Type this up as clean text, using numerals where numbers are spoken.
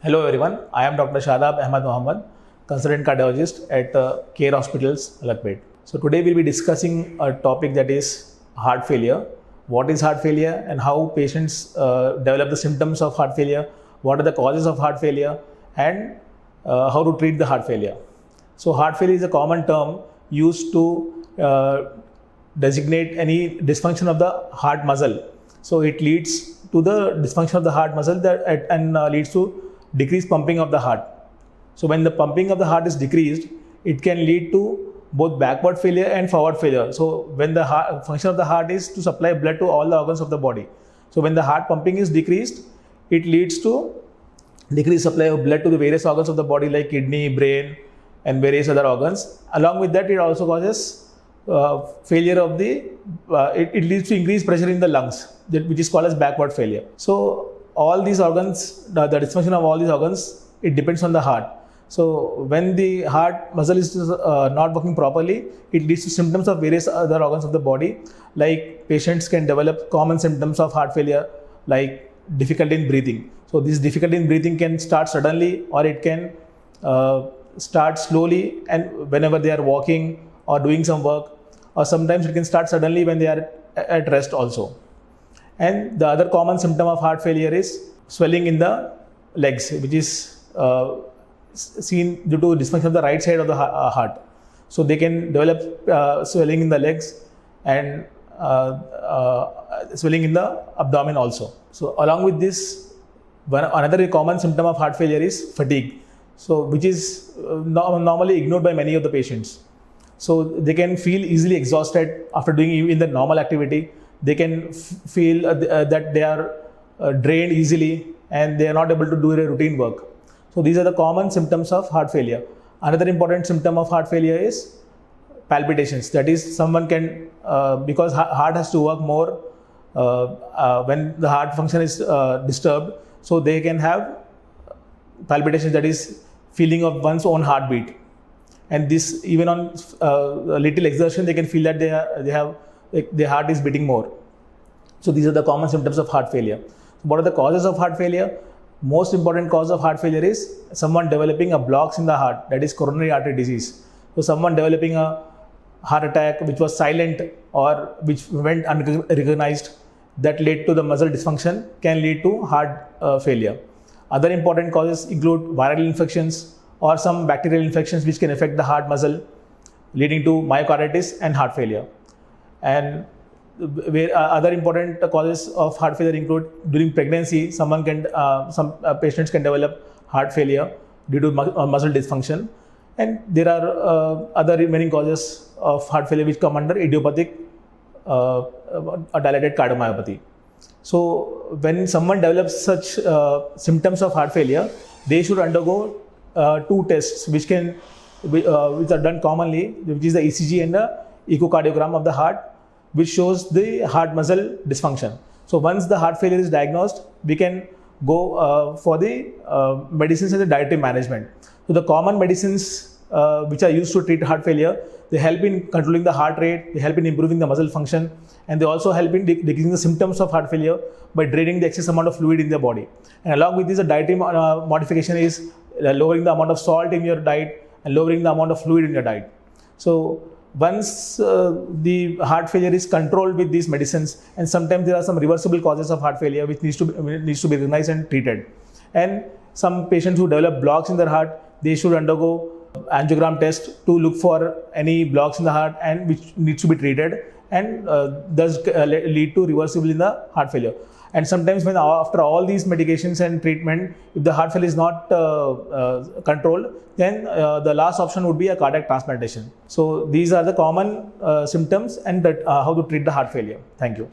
Hello everyone, I am Dr. Shadaab Ahmed, consultant cardiologist at Care Hospitals, Lakbet. So today we'll be discussing a topic that is heart failure. What is heart failure and how patients develop the symptoms of heart failure, what are the causes of heart failure, and how to treat the heart failure. So heart failure is a common term used to designate any dysfunction of the heart muscle. So it leads to the dysfunction of the heart muscle and leads to decreased pumping of the heart. So when the pumping of the heart is decreased, it can lead to both backward failure and forward failure. So when the function of the heart is to supply blood to all the organs of the body. So when the heart pumping is decreased, it leads to decreased supply of blood to the various organs of the body like kidney, brain, and various other organs. Along with that, it also causes failure of the, it leads to increased pressure in the lungs, which is called as backward failure. So all these organs, the dysfunction of all these organs, it depends on the heart. So when the heart muscle is not working properly, it leads to symptoms of various other organs of the body. Like patients can develop common symptoms of heart failure like difficulty in breathing. So this difficulty in breathing can start suddenly or it can start slowly and whenever they are walking or doing some work, or sometimes it can start suddenly when they are at rest also. And the other common symptom of heart failure is swelling in the legs, which is seen due to dysfunction of the right side of the heart. So they can develop swelling in the legs and swelling in the abdomen also. So along with this, another common symptom of heart failure is fatigue, so which is normally ignored by many of the patients. So they can feel easily exhausted after doing even the normal activity. They can feel that they are drained easily and they are not able to do their routine work. So these are the common symptoms of heart failure. Another important symptom of heart failure is palpitations. That is, someone can, because heart has to work more when the heart function is disturbed, so they can have palpitations, that is feeling of one's own heartbeat. And this, even on a little exertion, they can feel that their heart is beating more. So these are the common symptoms of heart failure. What are the causes of heart failure? Most important cause of heart failure is someone developing a blocks in the heart, that is coronary artery disease. So someone developing a heart attack which was silent or which went unrecognized, that led to the muscle dysfunction, can lead to heart failure. Other important causes include viral infections or some bacterial infections which can affect the heart muscle, leading to myocarditis and heart failure. And other important causes of heart failure include during pregnancy, some patients can develop heart failure due to muscle dysfunction. And there are other remaining causes of heart failure which come under idiopathic dilated cardiomyopathy. So when someone develops such symptoms of heart failure, they should undergo two tests which are done commonly, which is the ECG and the echocardiogram of the heart, which shows the heart muscle dysfunction. So once the heart failure is diagnosed, we can go for the medicines and the dietary management. So the common medicines which are used to treat heart failure, they help in controlling the heart rate, they help in improving the muscle function, and they also help in decreasing the symptoms of heart failure by draining the excess amount of fluid in the body. And along with this, the dietary modification is lowering the amount of salt in your diet and lowering the amount of fluid in your diet. So once the heart failure is controlled with these medicines, and sometimes there are some reversible causes of heart failure which needs to be recognized and treated. And some patients who develop blocks in their heart, they should undergo angiogram test to look for any blocks in the heart and which needs to be treated, and thus lead to reversible in the heart failure. And sometimes when after all these medications and treatment, if the heart failure is not controlled, then the last option would be a cardiac transplantation. So these are the common symptoms and how to treat the heart failure. Thank you.